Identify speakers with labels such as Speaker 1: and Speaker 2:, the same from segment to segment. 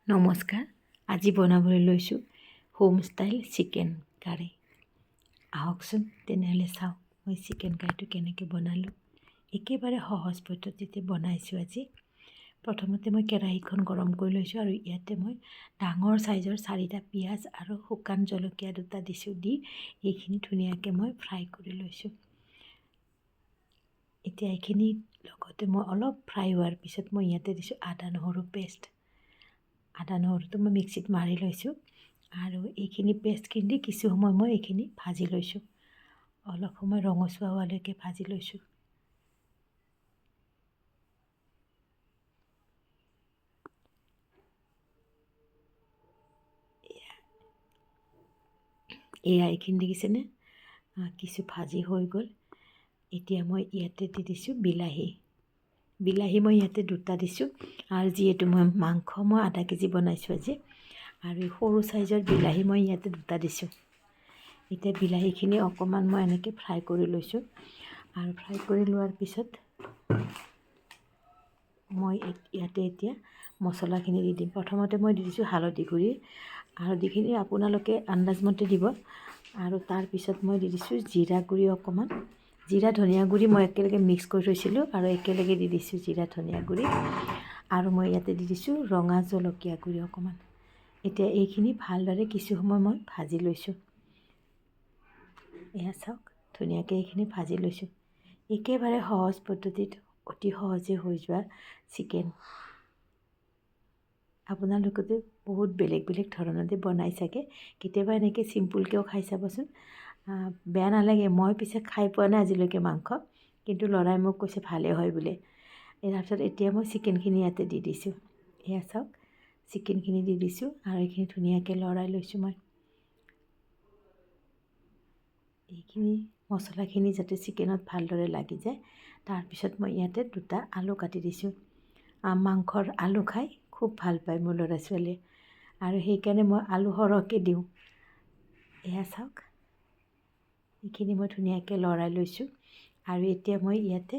Speaker 1: নমস্কাৰ। আজি বনাবলৈ লৈছোঁ হোম ষ্টাইল চিকেন কাৰী। আহকচোন তেনেহ'লে চাওঁ মই চিকেন কাৰীটো কেনেকৈ বনালোঁ। একেবাৰে সহজ পদ্ধতিতে বনাইছোঁ আজি। প্ৰথমতে মই কেৰাহীখন গৰম কৰি লৈছোঁ আৰু ইয়াতে মই ডাঙৰ চাইজৰ 4টা পিঁয়াজ আৰু শুকান জলকীয়া 2টা দিছোঁ। দি এইখিনি ধুনীয়াকৈ মই ফ্ৰাই কৰি লৈছোঁ। এতিয়া এইখিনি লগতে মই অলপ ফ্ৰাই হোৱাৰ পিছত মই ইয়াতে দিছোঁ আদা নহৰু পেষ্ট। আদা নহৰুটো মই মিক্সিত মাৰি লৈছোঁ আৰু এইখিনি পেষ্টখিনি দি কিছু সময় মই এইখিনি ভাজি লৈছোঁ। অলপ সময় ৰঙচুৱা হোৱালৈকে ভাজি লৈছোঁ। এয়া এইখিনি দেখিছেনে কিছু ভাজি হৈ গ'ল। এতিয়া মই ইয়াতে দি দিছোঁ বিলাহী মই ইয়াতে 2টা দিছোঁ। আৰু যিহেতু মই মাংস মই আধা কেজি বনাইছোঁ আজি, আৰু সৰু চাইজৰ বিলাহী মই ইয়াতে 2টা দিছোঁ। এতিয়া বিলাহীখিনি অকণমান মই এনেকৈ ফ্ৰাই কৰি লৈছোঁ। আৰু ফ্ৰাই কৰি লোৱাৰ পিছত মই ইয়াতে এতিয়া মছলাখিনি দি দিম। প্ৰথমতে মই দি দিছোঁ হালধি গুড়ি। হালধিখিনি আপোনালোকে আন্দাজমতে দিব। আৰু তাৰপিছত মই দি দিছোঁ জিৰা গুড়ি অকণমান। জিৰা ধনিয়া গুড়ি মই একেলগে মিক্স কৰি থৈছিলোঁ আৰু একেলগে দি দিছোঁ জিৰা ধনিয়া গুড়ি। আৰু মই ইয়াতে দি দিছোঁ ৰঙা জলকীয়া গুড়ি অকণমান। এতিয়া এইখিনি ভালদৰে কিছু সময় মই ভাজি লৈছোঁ। এয়া চাওক ধুনীয়াকৈ এইখিনি ভাজি লৈছোঁ। একেবাৰে সহজ পদ্ধতিত অতি সহজে হৈ যোৱা চিকেন। আপোনালোকেতো বহুত বেলেগ বেলেগ ধৰণতে বনাই চাগে। কেতিয়াবা এনেকৈ চিম্পুলকৈও খাই চাবচোন, বেয়া নালাগে। মই পিছে খাই পোৱা নাই আজিলৈকে মাংস, কিন্তু ল'ৰাই মোক কৈছে ভালেই হয় বোলে। তাৰপিছত এতিয়া মই চিকেনখিনি ইয়াতে দি দিছোঁ। এয়া চাওক চিকেনখিনি দি দিছোঁ আৰু এইখিনি ধুনীয়াকৈ লৰাই লৈছোঁ মই। এইখিনি মছলাখিনি যাতে চিকেনত ভালদৰে লাগি যায়, তাৰপিছত মই ইয়াতে 2টা আলু কাটি দিছোঁ। মাংসৰ আলু খাই খুব ভাল পায় মোৰ ল'ৰা ছোৱালীয়ে, আৰু সেইকাৰণে মই আলু সৰহকৈ দিওঁ। এয়া চাওক এইখিনি মই ধুনীয়াকৈ লৰাই লৈছোঁ। আৰু এতিয়া মই ইয়াতে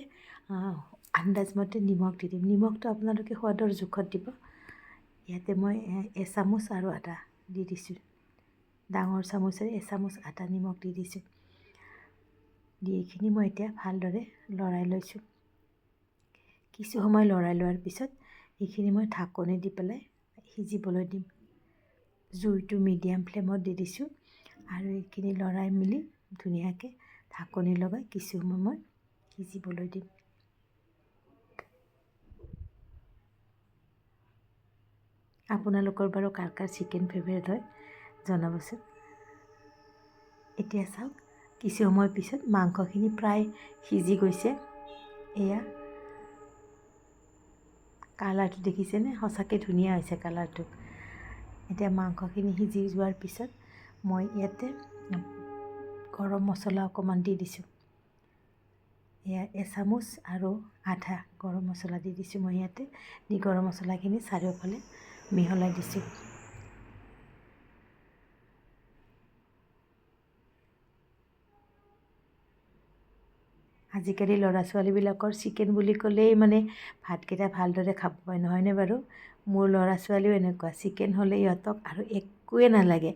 Speaker 1: আন্দাজমতে নিমখ দি দিম। নিমখটো আপোনালোকে সোৱাদৰ জোখত দিব। ইয়াতে মই এচামুচ আৰু আদা দি দিছোঁ। ডাঙৰ চামুচেৰে এচামুচ আদা নিমখ দি দিছোঁ। দি এইখিনি মই এতিয়া ভালদৰে লৰাই লৈছোঁ। কিছু সময় লৰাই লোৱাৰ পিছত এইখিনি মই ঢাকনি দি পেলাই সিজিবলৈ দিম। জুইটো মিডিয়াম ফ্লেমত দি দিছোঁ আৰু এইখিনি লৰাই মেলি ধুনীয়াকৈ ঢাকনি লগাই কিছু সময় মই সিজিবলৈ দিম। আপোনালোকৰ বাৰু কাৰ কাৰ চিকেন ফেভাৰেট হয় জনাবচোন। এতিয়া চাওক কিছু সময় পিছত মাংসখিনি প্ৰায় সিজি গৈছে। এয়া কালাৰটো দেখিছেনে, সঁচাকৈ ধুনীয়া হৈছে কালাৰটো। এতিয়া মাংসখিনি সিজি যোৱাৰ পিছত মই ইয়াতে গৰম মছলা অকণমান দি দিছোঁ। এয়া এচামুচ আৰু আধা গৰম মছলা দি দিছোঁ মই ইয়াতে। দি গৰম মছলাখিনি চাৰিওফালে মিহলাই দিছোঁ। আজিকালি ল'ৰা ছোৱালীবিলাকৰ চিকেন বুলি ক'লেই মানে ভাতকেইটা ভালদৰে খাব পায়, নহয়নে বাৰু? মোৰ ল'ৰা ছোৱালীও এনেকুৱা, চিকেন হ'লে ইহঁতক আৰু একোৱে নালাগে।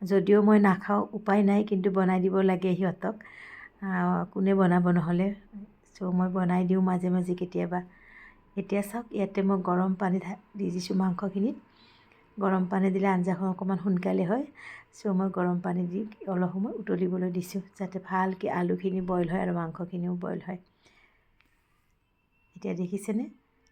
Speaker 1: যদিও মই নাখাওঁ উপায় নাই, কিন্তু বনাই দিব লাগে সিহঁতক। কোনে বনাব নহ'লে, মই বনাই দিওঁ মাজে মাজে কেতিয়াবা। এতিয়া চাওক ইয়াতে মই গৰম পানী দি দিছোঁ মাংসখিনিত। গৰম পানী দিলে আঞ্জাখন অকণমান সোনকালে হয়। মই গৰম পানী দি অলপ সময় উতলিবলৈ দিছোঁ, যাতে ভালকৈ আলুখিনি বইল হয় আৰু মাংসখিনিও বইল হয়। এতিয়া দেখিছেনে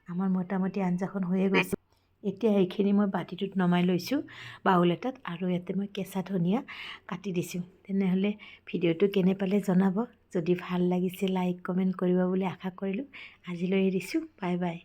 Speaker 1: আমাৰ মোটামুটি আঞ্জাখন হৈয়ে গৈছে। এতিয়া এইখিনি মই বাতিটোত নমাই লৈছোঁ বাউল এটাত, আৰু ইয়াতে মই কেঁচা ধনিয়া কাটি দিছোঁ। তেনেহ'লে ভিডিঅ'টো কেনে পালে জনাব। যদি ভাল লাগিছে লাইক কমেণ্ট কৰিব বুলি আশা কৰিলোঁ। আজিলৈ এৰিছোঁ। Bye bye.